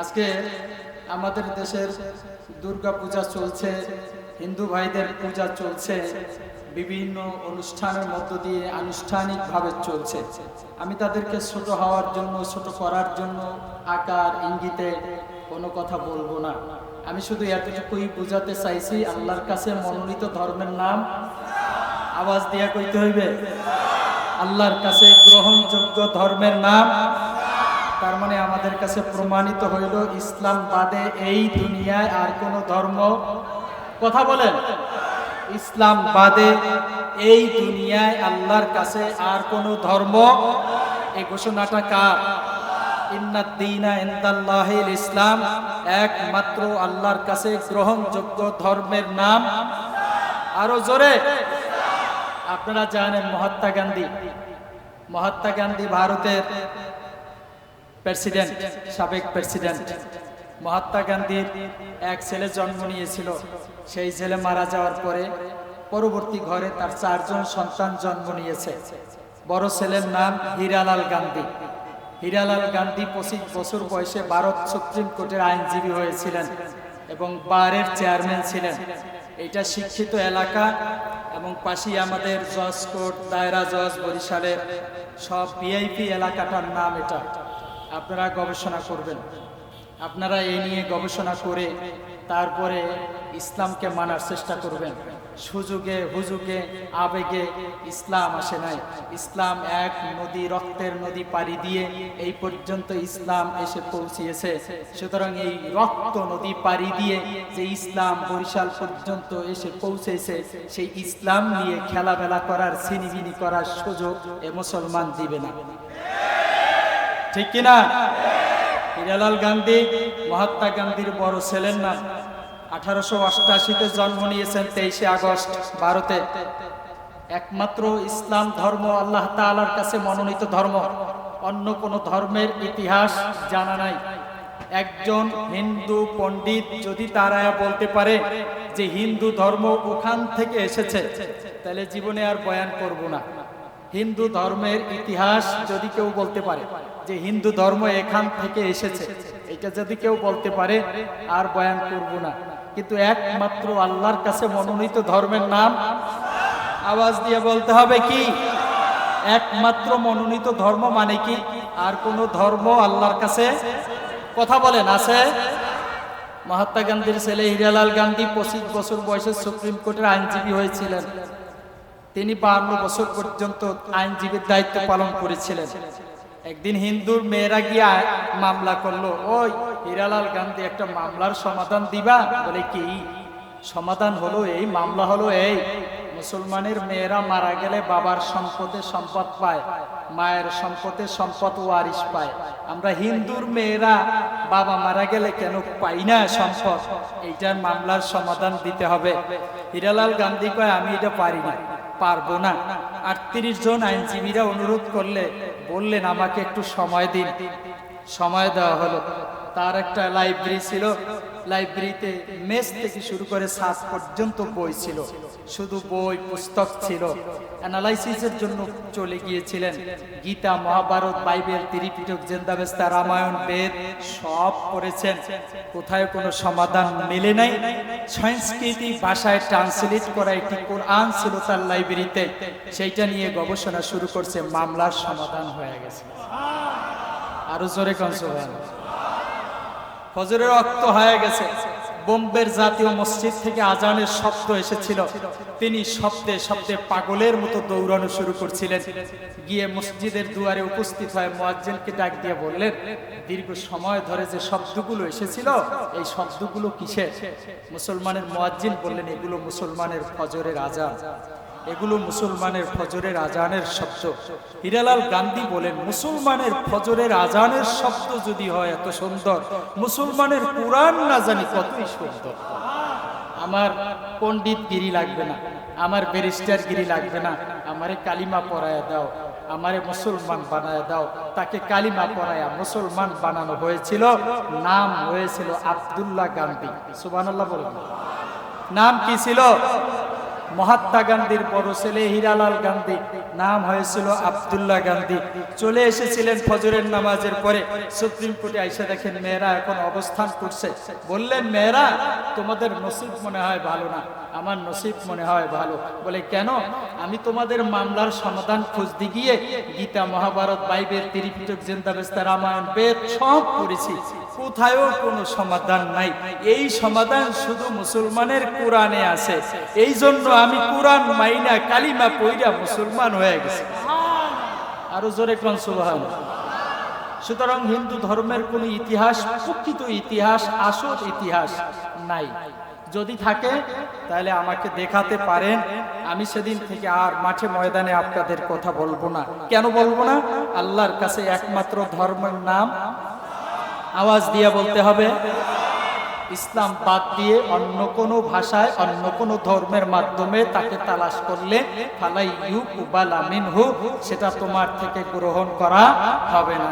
আজকে আমাদের দেশের দুর্গা পূজা চলছে, হিন্দু ভাইদের পূজা চলছে, বিভিন্ন অনুষ্ঠানের মধ্য দিয়ে আনুষ্ঠানিকভাবে চলছে। আমি তাদেরকে ছোট হওয়ার জন্য, ছোট করার জন্য আকার ইঙ্গিতে কোনো কথা বলবো না। আমি শুধু এতটুকুই বোঝাতে চাইছি, আল্লাহর কাছে মনোনীত ধর্মের নাম আওয়াজ দিয়ে কইতে হইবে। আল্লাহর কাছে গ্রহণযোগ্য ধর্মের নাম, তার মানে আমাদের কাছে প্রমাণিত হইল ইসলাম বাদে এই দুনিয়ায় আর কোনো ধর্ম, কথা বলেন, ইসলাম বাদে এই দুনিয়ায় আল্লাহর কাছে আর কোনো ধর্ম। এই ঘোষণাটা কার? ইন্নাদ দীনা ইনদাল্লাহিল ইসলাম, একমাত্র আল্লাহর কাছে গ্রহণযোগ্য ধর্মের নাম, আরো জোরে। আপনারা জানেন মহাত্মা গান্ধী ভারতের প্রেসিডেন্ট, সাবেক প্রেসিডেন্ট। মহাত্মা গান্ধীর এক ছেলে জন্ম নিয়েছিল। সেই ছেলে মারা যাওয়ার পরে পরবর্তী ঘরে তার 4 জন সন্তান জন্ম নিয়েছে। বড় ছেলের নাম হীরালাল গান্ধী। হীরালাল গান্ধী 25 বছর বয়সে ভারত সুপ্রিম কোর্টের আইনজীবী হয়েছিলেন এবং বারের চেয়ারম্যান ছিলেন। এটা শিক্ষিত এলাকা এবং পাশেই আমাদের জজ কোর্ট, দায়রা জজ বরিশালের সব ভিআইপি এলাকাটার নাম এটা। আপনারা গবেষণা করবেন, আপনারা এই নিয়ে গবেষণা করে তারপরে ইসলামকে মানার চেষ্টা করবেন। সুযোগে হুজুগে আবেগে ইসলাম আসে নাই। ইসলাম এক নদী, রক্তের নদী পাড়ি দিয়ে এই পর্যন্ত ইসলাম এসে পৌঁছিয়েছে। সুতরাং এই রক্ত নদী পাড়ি দিয়ে যে ইসলাম বরিশাল পর্যন্ত এসে পৌঁছেছে, সেই ইসলাম নিয়ে খেলাবেলা করার, ছিনিবিনি করার সুযোগ এ মুসলমান দিবে না, ঠিক কিনা? হীরালাল গান্ধী মহাত্মা গান্ধীর বড় ছেলের নাম। 1888-তে জন্ম নিয়েছেন 23শে আগস্ট ভারতে। একমাত্র ইসলাম ধর্ম আল্লাহ তাআলার কাছে মনোনীত ধর্ম, অন্য কোন ধর্মের ইতিহাস জানা নাই। একজন হিন্দু পণ্ডিত যদি তারা বলতে পারে যে হিন্দু ধর্ম ওখান থেকে এসেছে, তাহলে জীবনে আর বয়ান করব না। হিন্দু ধর্মের ইতিহাস যদি কেউ বলতে পারে যে হিন্দু ধর্ম এখান থেকে এসেছে, এটা যদি কেউ বলতে পারে আর বয়ান করব না। কিন্তু একমাত্র আল্লাহর কাছে মনোনীত ধর্মের নাম, আওয়াজ দিয়ে বলতে হবে কি? একমাত্র মনোনীত ধর্ম মানে কি? আর কোন ধর্ম আল্লাহর কাছে, কথা বলেন, আছে? মহাত্মা গান্ধীর ছেলে হীরালাল গান্ধী 25 বছর বয়সে সুপ্রিম কোর্টের আইনজীবী হয়েছিলেন। তিনি 52 বছর পর্যন্ত আইনজীবীর দায়িত্ব পালন করেছিলেন। একদিন হিন্দুর মেয়েরা গিয়ে মামলা করলো, ওই হীরালাল গান্ধী একটা মামলার সমাধান দিবা? বলে কি সমাধান? হলো এই মামলা হলো এই, মুসলমানের মেয়েরা মারা গেলে বাবার সম্পদে সম্পদ পায়, মায়ের সম্পদে সম্পদ ওয়ারিশ পায়। আমরা হিন্দুর মেয়েরা বাবা মারা গেলে কেন পাই না সম্পদ? এইটার মামলার সমাধান দিতে হবে। হীরালাল গান্ধী কয়, আমি এটা পারি না, পারবো না। 38 জন আইনজীবীরা অনুরোধ বললেন আমাকে একটু সময় দিন। সময় দেওয়া হলো। তার একটা লাইব্রেরি ছিল, লাইব্রেরিতে মেজ থেকে শুরু করে ছাদ পর্যন্ত বই ছিল, শুধু বই পুস্তক ছিল। অ্যানালাইসিসের জন্য চলে গিয়েছিলেন। গীতা, মহাভারত, বাইবেল, ত্রিপিটক, জেন্দাবেস্তা, রামায়ণ, বেদ সব পড়েছেন। কোথায় কোনো সমাধান মেলে নাই। সংস্কৃতি ভাষায় ট্রান্সলেট করা একটি কোরআন ছিল তার লাইব্রেরিতে, সেইটা নিয়ে গবেষণা শুরু করছে। মামলার সমাধান হয়ে গেছে। আরো জোরে কনসোভান। ফজরের ওয়াক্ত হয়ে গেছে। বোম্বের জাতীয় মসজিদ থেকে আজানের শব্দ এসেছিল। তিনি শব্দে শব্দে পাগলের মতো দৌড়ানো শুরু করছিলেন। গিয়ে মসজিদের দুয়ারে উপস্থিত হয়ে মুয়াজ্জিনকে ডাক দিয়ে বললেন, দীর্ঘ সময় ধরে যে শব্দগুলো এসেছিল, এই শব্দগুলো কিসের? মুসলমানের মুয়াজ্জিন বললেন, এগুলো মুসলমানের ফজরের আজান, এগুলো মুসলমানের ফজরের আজানের শব্দ। হীরালাল গান্ধী বলেন, মুসলমানের ফজরের আজানের শব্দ যদি হয় এত সুন্দর, মুসলমানের কুরআন না জানি কতই সুন্দর। আমার পণ্ডিত গিরি লাগবে না, আমার ব্যারিস্টার গিরি লাগবে না, আমারে কালিমা পড়ায়া দাও, আমারে মুসলমান বানায়া দাও। তাকে কালিমা পড়ায়া মুসলমান বানানো হয়েছিল। নাম হয়েছিল আব্দুল্লাহ গান্ধী। সুবহানাল্লাহ বলুন। নাম কি ছিল? মহাত্মা গান্ধীর বড় ছেলে হীরালাল গান্ধী, নাম হয়েছিল আব্দুল্লাহ গান্ধী। চলে এসেছিলেন ফজরের নামাজের পরে, সুপ্রিম কোর্টে আইসা দেখেন মেয়েরা এখন অবস্থান করছে। বললেন, মেয়েরা তোমাদের নসিব মনে হয় ভালো না। আমার নসিব মনে হয় ভালো। বলে, কেন? আমি তোমাদের মামলার সমাধান খুঁজতে গিয়ে গীতা, মহাভারত, বাইবেল, ত্রিপিটক, জিন্দাবেস্তা, রামায়ণ, বেদ সব পড়েছি, কোথায়ও কোনো সমাধান নাই। এই সমাধান শুধু মুসলমানের কোরআনে আছে। এই জন্য আমি কোরআন মাইনা কালিমা পইরা মুসলমান হয়ে গেছি। আরো জোরে কোন সুবহানাল্লাহ। সুতরাং হিন্দু ধর্মের কোন ইতিহাস, প্রকৃত ইতিহাস, আসল ইতিহাস নাই। যদি থাকে তাহলে আমাকে দেখাতে পারেন। আমি সেদিন থেকে আর মাঠে ময়দানে আপনাদের কথা বলবো না। কেন বলবো না? আল্লাহর কাছে একমাত্র ধর্মের নাম আওয়াজ দিয়ে বলতে হবে। ইসলাম বাদ দিয়ে অন্য কোনো ভাষায়, অন্য কোনো ধর্মের মাধ্যমে তাকে তালাশ করলে ফালাই ইউকুবালা মিনহু, সেটা তোমার থেকে গ্রহণ করা হবে না।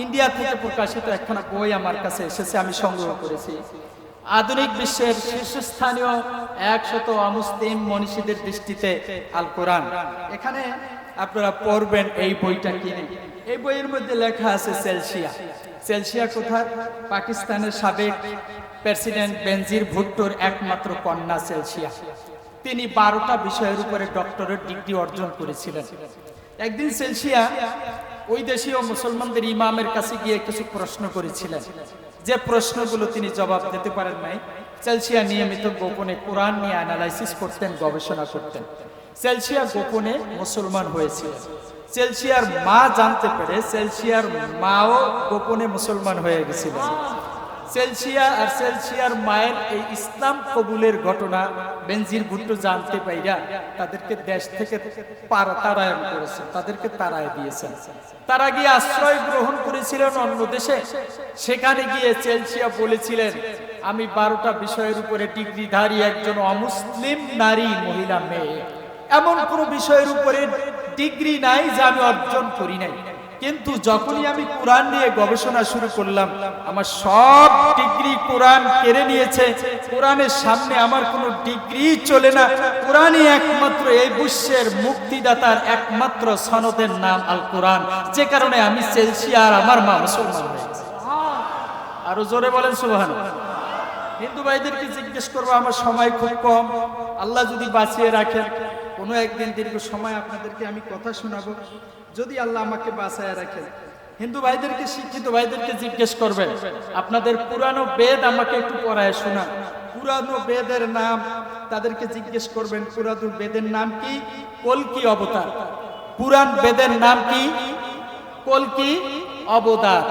ইন্ডিয়া থেকে প্রকাশিত একখানা বই আমার কাছে এসেছে, আমি সংগ্রহ করেছি। আধুনিক বিশ্বের শীর্ষস্থানীয় 100 অমুসলিম মনীষীদের দৃষ্টিতে আল কোরআন। এখানে আপনারা পড়বেন এই বইটা কিনে। এই বইয়ের মধ্যে লেখা আছে চেলসিয়া। চেলসিয়া কোথায়? পাকিস্তানের সাবেক প্রেসিডেন্ট বেনজির ভুট্টোর একমাত্র কন্যা চেলসিয়া। তিনি 12টা বিষয়ের উপরে ডক্টরেট ডিগ্রি অর্জন করেছিলেন। একদিন চেলসিয়া ওই দেশীয় মুসলমানদের ইমামের কাছে গিয়ে কিছু প্রশ্ন করেছিলেন, যে প্রশ্নগুলো তিনি জবাব দিতে পারেন নাই। চেলসিয়া নিয়মিত গোপনে কোরআন নিয়ে অ্যানালাইসিস করতেন, গবেষণা করতেন। চেলসিয়া গোপনে মুসলমান হয়েছিলেন। চেলসিয়ার মা জানতে পেরে চেলসিয়ার মাও গোপনে মুসলমান হয়ে গেছিলেন। চেলসিয়া আর চেলসিয়ার মায়ের এই ইসলাম কবুলের ঘটনা বেনজির ভুট্টো জানতে পাইরা তাদেরকে দেশ থেকে তাড়ায়ন করেছে, তাদেরকে তাড়ায় দিয়েছেন। তারা গিয়ে আশ্রয় গ্রহণ করেছিলেন অন্য দেশে। সেখানে গিয়ে চেলসিয়া বলেছিলেন, আমি 12টা বিষয়ের উপরে ডিগ্রিধারী একজন অমুসলিম নারী, মহিলা, মেয়ে, এমন কোন বিষয়ের উপরে ডিগ্রি নাই যা আমি অর্জন করি নাই। কিন্তু যখনই আমি কোরআন নিয়ে গবেষণা শুরু করলাম, আমার সব ডিগ্রি কোরআন কেড়ে নিয়েছে। কোরআনের সামনে আমার কোনো ডিগ্রি চলে না। কোরআনই একমাত্র এই বিশ্বের মুক্তিদাতার একমাত্র সনদের নাম আল কোরআন। যে কারণে আমি চেলসিয়া আর আমার মা মুসলমান হয়েছে। আরো জোরে বলেন সুবহানাল্লাহ। হিন্দু ভাইদেরকে জিজ্ঞেস করবো, আমার সময় খুব কম, আল্লাহ যদি বাঁচিয়ে রাখেন কোনো একদিন দীর্ঘ সময় আপনাদেরকে আমি কথা শোনাবো, যদি আল্লাহ আমাকে বাঁচায় রাখেন। হিন্দু ভাইদেরকে, শিক্ষিত ভাইদেরকে জিজ্ঞেস করবেন, আপনাদের পুরানো বেদ আমাকে একটু পড়ায় শোনান। পুরানো বেদের নাম তাদেরকে জিজ্ঞেস করবেন, পুরানো বেদের নাম কি? কল্কি অবতার। পুরাণ বেদের নাম কি? কল্কি অবতার।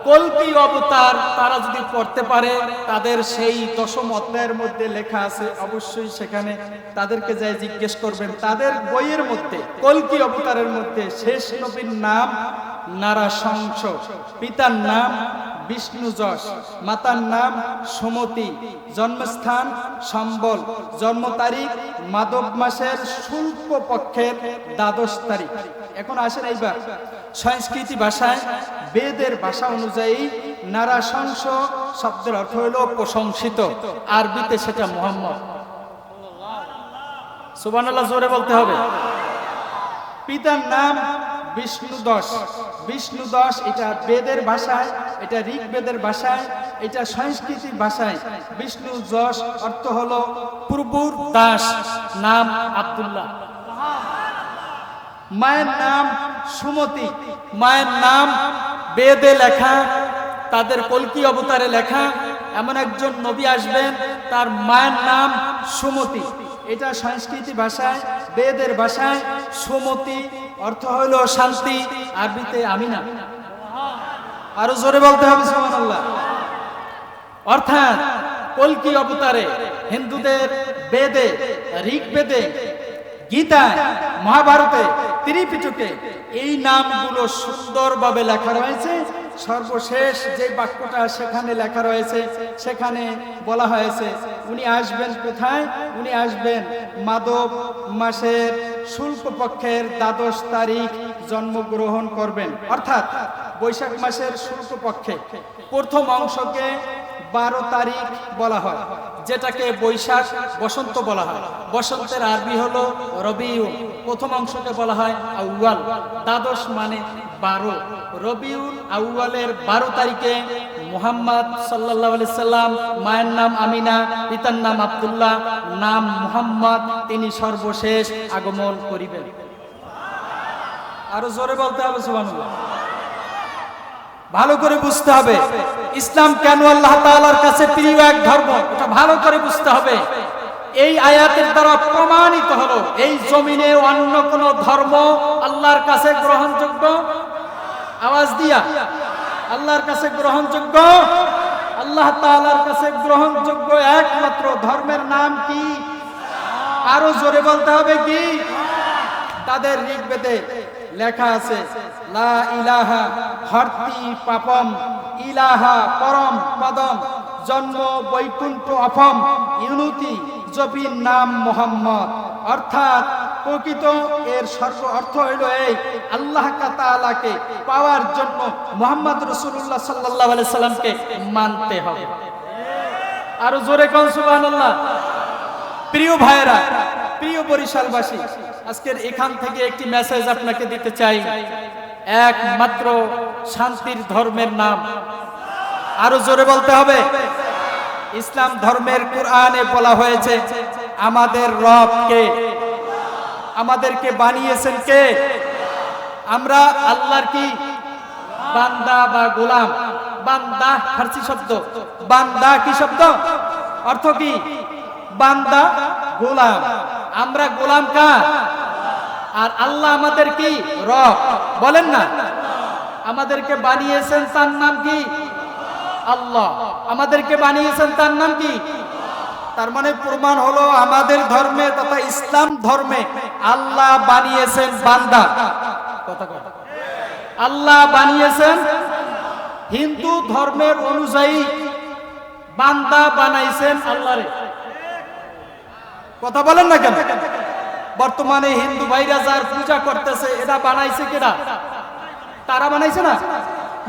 কল্কি অবতার তারা যদি পড়তে পারে, তাদের সেই 10ম অধ্যায়ের মধ্যে লেখা আছে, অবশ্যই সেখানে তাদেরকে যাই জিজ্ঞেস করবেন। তাদের বইয়ের মধ্যে কল্কি অবতারের মধ্যে শেষ নবীর নাম নারাশংস, পিতার নাম বিষ্ণু যশ, মাতার নাম সুমতি, জন্মস্থান সম্বল, জন্ম তারিখ মাধব মাসের শুল্ক পক্ষের 12 তারিখ। এখন আসেন এইবার সংস্কৃতি ভাষায়, বেদের ভাষা অনুযায়ী নারাশংস শব্দের অর্থ হলো প্রশংসিত, আরবিতে সেটা মুহাম্মদ। সুবহানাল্লাহ জোরে বলতে হবে। পিতার নাম বিষ্ণু দশ। বিষ্ণু দশ এটা বেদের ভাষায়, এটা ঋগ্বেদের ভাষায়, এটা সংস্কৃতি ভাষায়। বিষ্ণু যশ অর্থ হলো প্রভুর দাস, নাম আব্দুল্লাহ। মায়ের নাম সুমতি। মায়ের নাম বেদে লেখা, তাদের কল্কি অবতারে লেখা এমন একজন নবী আসবেন, তার মায়ের নাম সুমতি। এটা সংস্কৃতি ভাষায়, বেদের ভাষায় সুমতি অর্থ হলো শান্তি, আরবিতে আমিনা। আরো জোরে বলতে হবে সুবহানাল্লাহ। অর্থাৎ কল্কি অবতারে হিন্দুদের বেদে, ঋগ্বেদে, গীতায়, মহাভারতে, ত্রিপিটকে এই নামগুলো সুন্দরভাবে লেখা রয়েছে। সর্বশেষ যে বাক্যটা সেখানে লেখা রয়েছে, সেখানে বলা হয়েছে উনি আসবেন কোথায়? উনি আসবেন মাধব মাসের শুল্ক পক্ষের 12 তারিখ জন্মগ্রহণ করবেন। অর্থাৎ বৈশাখ মাসের শুল্ক পক্ষে প্রথম অংশকে 12 তারিখ বলা হয়। যেটাকে বৈশাখ বসন্ত বলা হয়। বসন্তের আরবি হলো রবিউল, প্রথম অংশকে বলা হয় আউয়াল, দ্বাদশ মানে 12। রবিউল আউয়ালের 12 তারিখে মুহাম্মদ সাল্লাল্লাহু আলাইহি সাল্লাম, মায়ের নাম আমিনা, পিতার নাম আব্দুল্লাহ, নাম মুহাম্মদ, তিনি সর্বশেষ আগমন করিবেন। আরো জোরে বলতে হবে সুবহানাল্লাহ। ভালো করে বুঝতে হবে ইসলাম কেন আল্লাহ তাআলার কাছে প্রিয় এক ধর্ম, এটা ভালো করে বুঝতে হবে। এই আয়াতের দ্বারা প্রমাণিত হলো এই জমিনে অন্য কোন ধর্ম আল্লাহর কাছে গ্রহণযোগ্য, আওয়াজ দিয়া, আল্লাহর কাছে গ্রহণযোগ্য, আল্লাহ তাআলার কাছে গ্রহণযোগ্য একমাত্র ধর্মের নাম কি? আরো জোরে বলতে হবে কি? তাদের ঋগ্বেদে লেখা আছে লা ইলাহা হর্তি পাপম ইলাহা পরম পদম জন্ম বৈকুণ্ঠ অফম ইউনুতি জবির নাম মুহাম্মদ। অর্থাৎ প্রকৃত এর সর্ব অর্থ হইল এই, আল্লাহ তাআলাকে পাওয়ার জন্য মুহাম্মদ রাসূলুল্লাহ সাল্লাল্লাহু আলাইহি সাল্লামকে মানতে হবে। আরো জোরে কোন সুবহানাল্লাহ। প্রিয় ভাইরা, প্রিয় বরিশালবাসী, আজকের এখান থেকে একটি মেসেজ আপনাকে দিতে চাই। একমাত্র শান্তির ধর্মের নাম, আরো জোরে বলতে হবে, ইসলাম ধর্মের কোরআনে বলা হয়েছে আমাদের রব কে, আমাদেরকে বানিয়েছেন কে? আমরা আল্লাহর কি বান্দা বা গোলাম। বান্দা ফার্সি শব্দ, বান্দা কি শব্দ, অর্থ কি? বান্দা, গোলাম। আমরা গোলাম কার? আর আল্লাহ আমাদের কি রব, বলেন না? আমাদেরকে বানিয়েছেন তার নাম কি? আল্লাহ। আমাদেরকে বানিয়েছেন তার নাম কি? তার মানে প্রমাণ হলো আমাদের ধর্মে তথা ইসলাম ধর্মে আল্লাহ বানিয়েছেন বান্দা। কথা কথা, আল্লাহ বানিয়েছেন। হিন্দু ধর্মের অনুযায়ী বান্দা বানাইছেন আল্লাহরে। কথা বলেন না কেন? বর্তমানে হিন্দু ভাইরা যার পূজা করতেছে এটা বানাইছে কেডা? তারা বানাইছে না?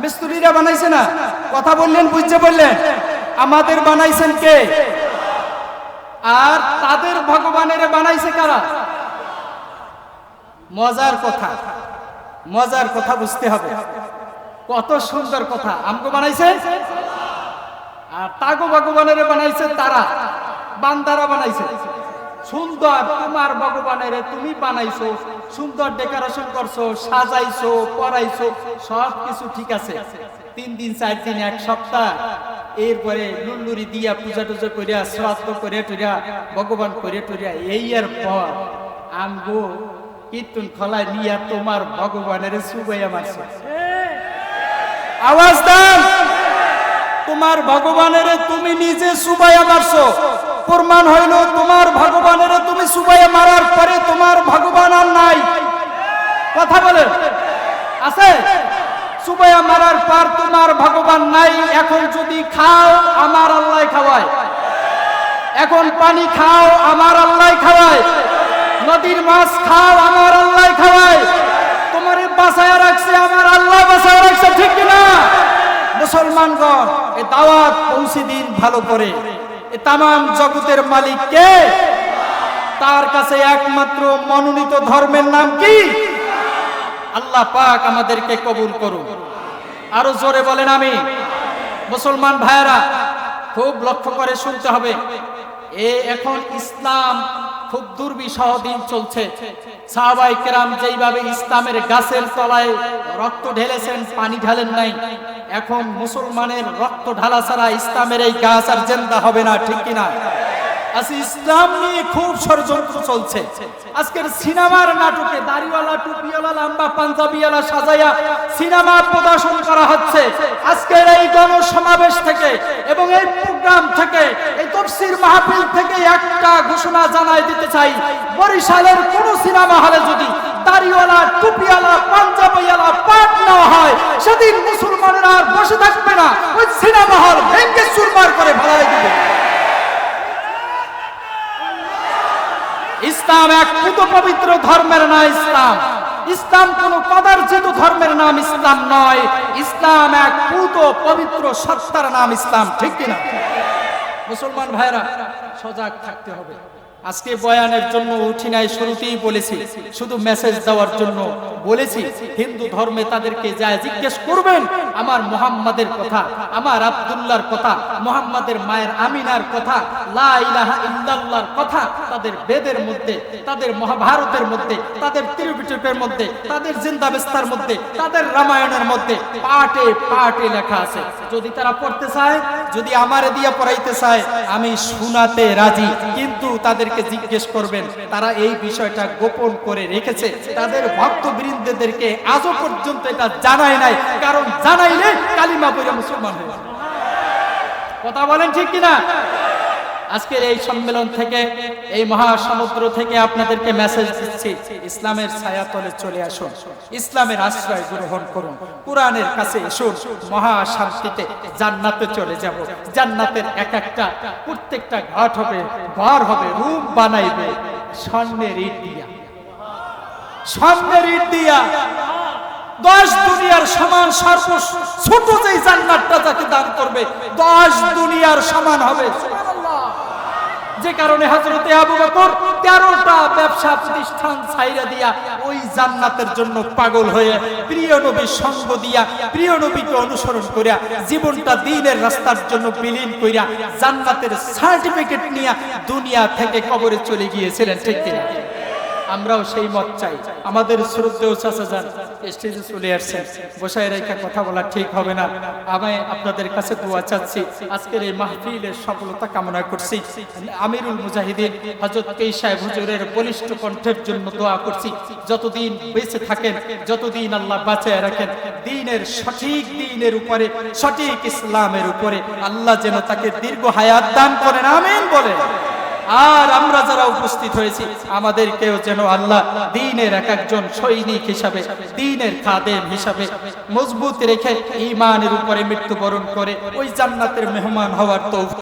মিস্ত্রিরা বানাইছে না? কথা বললেন, বুঝতে বললেন? আমাদের বানাইছেন কে? আর তাদের ভগবানের বানাইছে কারা? মজার কথা, মজার কথা বুঝতে হবে। কত সুন্দর কথা। আমগো বানাইছে আর তাগো ভগবানের বানাইছে তারা, বান্দারা বানাইছে। সুন্দর তোমার ভগবানের তুমি বানাইছো, সুন্দর ডেকোরেশন করছো, সাজাইছো, পরাইছো, সব কিছু ঠিক আছে। 3 দিন 4 দিন 1 সপ্তাহ এরপরে লুল্লুরি দিয়া পূজা টুজা করিয়া শ্রাদ্ধ করে টুরিয়া ভগবান করে টুরিয়া এই এর পর আমগো কীর্তন খোলায় নিয়া তোমার ভগবানের সুবাইয়া মারছে। আওয়াজ দেন, তোমার ভগবানের তুমি নিজে সুবাইয়া মারছো। প্রমাণ হইল তোমার ভগবানের তুমি সুবাইয়া মারার পরে তোমার ভগবান আর নাই। কথা বলেন, আছে? সুবাইয়া মারার পর তোমার ভগবান নাই। এখন যদি খাও আমার আল্লাহ খাওয়ায়, এখন পানি খাও আমার আল্লাহ খাওয়ায়, নদীর মাছ খাও আমার আল্লাহ খাওয়ায়, তোমারে বাঁচায় রাখছে আমার আল্লাহ বাঁচায় রাখছে, ঠিক কিনা? মুসলমানগণ এই দাওয়াত পৌঁছে দিন ভালো করে। এই তামাম জগতের মালিক কে? তার কাছে একমাত্র মনোনীত ধর্মের নাম কি? আল্লাহ পাক আমাদেরকে কবুল করুন। আরো জোরে বলেন আমি। মুসলমান ভাইয়েরা খুব লক্ষ্য করে শুনতে হবে। এখন ইসলাম খুব দুর্বিষহ দিন চলছে। সাহাবায়ে কেরাম যেইভাবে ইসলামের গাছের তলায় রক্ত ঢেলেছেন, পানি ঢালেন নাই। এখন মুসলমানের রক্ত ঢালা ছাড়া ইসলামের এই গাছ আর জিন্দা হবে না, ঠিক কিনা? আজকে ইসলাম নিয়ে খুব ষড়যন্ত্র চলছে। আজকের সিনেমার নাটকে দাড়িওয়ালা, টুপিওয়ালা, লম্বা পাঞ্জাবিওয়ালা সাজাইয়া সিনেমা প্রদর্শন করা হচ্ছে। আজকের এই গণসমাবেশ থেকে এবং এই প্রোগ্রাম থেকে, এই তাফসীর মাহফিল থেকে একটা ঘোষণা জানাই দিতে চাই, বরিশালের কোন সিনেমা হলে যদি দাড়িওয়ালা, টুপিওয়ালা, পাঞ্জাবিওয়ালা পাঠ নেওয়া হয়, সেদিন মুসলমানেরা আর বসে থাকবে না, ওই সিনেমা হল ভেঙে চুরমার করে ফেলাই দিবে। ইসলাম এক পুত পবিত্র ধর্মের নাম। ইসলাম ইসলাম কোন কদার্জিত ধর্মের নাম ইসলাম নয়। ইসলাম এক পুত পবিত্র সত্তার নাম ইসলাম, ঠিক কিনা? মুসলমান ভাইরা সজাগ থাকতে হবে। আজকে বয়ানের জন্য উঠি নাই, শুরুতেই বলেছি, শুধু মেসেজ দেওয়ার জন্য বলেছি। হিন্দু ধর্মে তাদেরকে যা জিজ্ঞেস করবেন আমার মুহাম্মাদের কথা, আমার আব্দুল্লাহর কথা, মুহাম্মাদের মায়ের আমিনার কথা, লা ইলাহা ইল্লাল্লাহর কথা তাদের বেদের মধ্যে, তাদের মহাভারতের মধ্যে, তাদের ত্রিপিটকের মধ্যে, তাদের জিন্দাবেস্তার মধ্যে, তাদের রামায়ণের মধ্যে পাঠে পাঠে লেখা আছে। যদি তারা পড়তে চায়, যদি আমারে দিয়ে পড়াইতে চায়, আমি শোনাতে রাজি। কিন্তু তাদেরকে জিজ্ঞেস করবেন, তারা এই বিষয়টা গোপন করে রেখেছে, তাদের ভক্তবৃন্দদেরকে আজও পর্যন্ত এটা জানায় নাই, কারণ জানাইলে কালিমা পড়ে মুসলমান হয়ে যাবে। কথা বলেন ঠিক কিনা? আজকের এই সম্মেলন থেকে, এই মহাসমুদ্র থেকে আপনাদেরকে মেসেজ দিচ্ছি, ইসলামের ছায়াতলে চলে আসুন, ইসলামের আশ্রয় গ্রহণ করুন, কোরআনের কাছে এসুন, মহা শান্তিতে জান্নাতে চলে যাব। জান্নাতের এক একটা প্রত্যেকটা ঘাট হবে, ঘর হবে, রূপ বানাইবে স্বর্ণের ইট দিয়া, স্বর্ণের ইট দিয়া। 10 দুনিয়ার সমান সর্ব ছোট যেই জান্নাতটা যাকে দান করবে 10 দুনিয়ার সমান হবে। যে কারণে হযরতে আবু বকর 13টা ব্যবসা প্রতিষ্ঠান ছাইরা দিয়া ওই জান্নাতের জন্য পাগল হয়ে প্রিয় নবীর সঙ্গ দিয়া, প্রিয় নবীকে অনুসরণ করিয়া, জীবনটা দ্বীনের রাস্তার জন্য বিলীন কইরা জান্নাতের সার্টিফিকেট নিয়ে দুনিয়া থেকে কবরে চলে গিয়েছিলেন। ঠিক কিনা? আমরাও সেই মত চাই। আমাদের শ্রদ্ধেয় চাচা যান স্টেজে চলে আসছেন, বসায় রেখে কথা বলা ঠিক হবে না। আমি আপনাদের কাছে দোয়া চাচ্ছি, আজকের এই মাহফিলের সফলতা কামনা করছি। আমিরুল মুজাহিদিন হযরত কেই সাহেব হুজুরের বলিষ্ঠ কণ্ঠের জন্য দোয়া করছি। যতদিন বেঁচে থাকেন, যতদিন আল্লাহ বাঁচায় রাখেন, দ্বীনের সঠিক দ্বীনের উপরে, সঠিক ইসলামের উপরে আল্লাহ যেন তাকে দীর্ঘ হায়াত দান করেন, আমিন বলেন। আর আমরা যারা উপস্থিত হয়েছি আমাদেরকেও যেন আল্লাহ দ্বীনের এক একজন সৈনিক হিসাবে, দ্বীনের খাদেম হিসাবে মজবুত রেখে ঈমানের উপরে মৃত্যুবরণ করে ওই জান্নাতের মেহমান হওয়ার তৌফিক